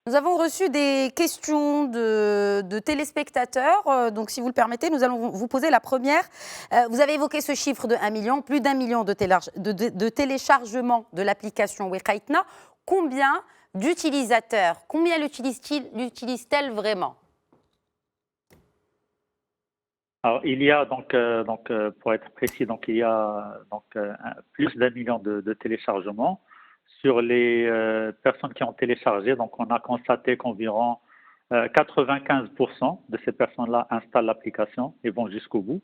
Nous avons reçu des questions de téléspectateurs. Donc, si vous le permettez, nous allons vous poser la première. Vous avez évoqué ce chiffre de 1 million, plus d'1 million de téléchargements de l'application Wekaitna. Combien d'utilisateurs, combien l'utilisent-elles vraiment? Alors, il y a pour être précis, il y a plus d'1 million de téléchargements. Sur les personnes qui ont téléchargé, donc on a constaté qu'environ 95% de ces personnes-là installent l'application et vont jusqu'au bout.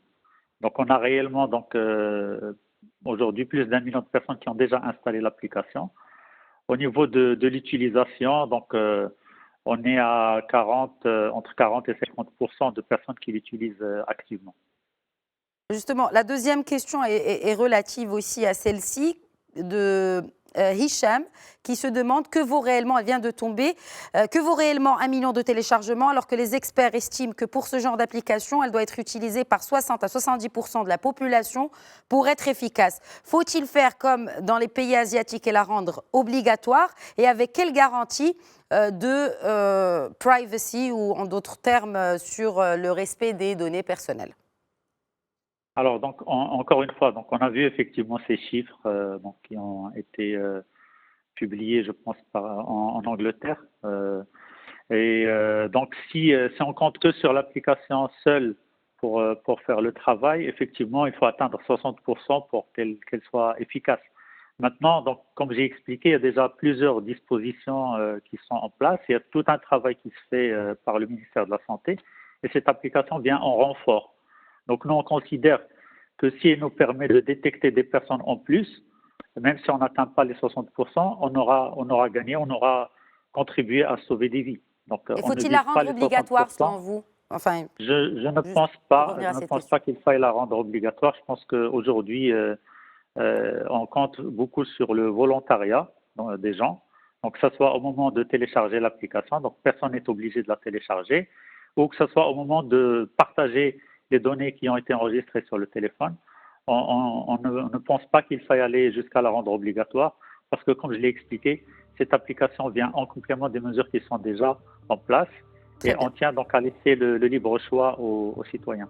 Donc on a réellement aujourd'hui plus d'1 million de personnes qui ont déjà installé l'application. Au niveau de l'utilisation, on est à entre 40 et 50% de personnes qui l'utilisent activement. Justement, la deuxième question est relative aussi à celle-ci de Hicham, qui se demande que vaut réellement, elle vient de tomber, que vaut réellement 1 million de téléchargements alors que les experts estiment que pour ce genre d'application, elle doit être utilisée par 60 à 70% de la population pour être efficace. Faut-il faire comme dans les pays asiatiques et la rendre obligatoire, et avec quelle garantie de privacy, ou en d'autres termes sur le respect des données personnelles? Alors, encore une fois, on a vu effectivement ces chiffres qui ont été publiés, je pense, en Angleterre. Si on compte que sur l'application seule pour faire le travail, effectivement, il faut atteindre 60% pour qu'elle soit efficace. Maintenant, comme j'ai expliqué, il y a déjà plusieurs dispositions qui sont en place. Il y a tout un travail qui se fait par le ministère de la Santé, et cette application vient en renfort. Donc nous, on considère que si elle nous permet de détecter des personnes en plus, même si on n'atteint pas les 60%, on aura gagné, on aura contribué à sauver des vies. Donc Et on ne faut-il la vise pas rendre les obligatoire 60%. selon vous? Enfin, Je ne juste pense pour pas, revenir à cette question. qu'il faille la rendre obligatoire. Je pense qu'aujourd'hui, on compte beaucoup sur le volontariat des gens. Donc, que ce soit au moment de télécharger l'application, donc personne n'est obligé de la télécharger, ou que ce soit au moment de partager les données qui ont été enregistrées sur le téléphone. On ne pense pas qu'il faille aller jusqu'à la rendre obligatoire, parce que, comme je l'ai expliqué, cette application vient en complément des mesures qui sont déjà en place, et Très bien. on tient donc à laisser le libre choix aux citoyens.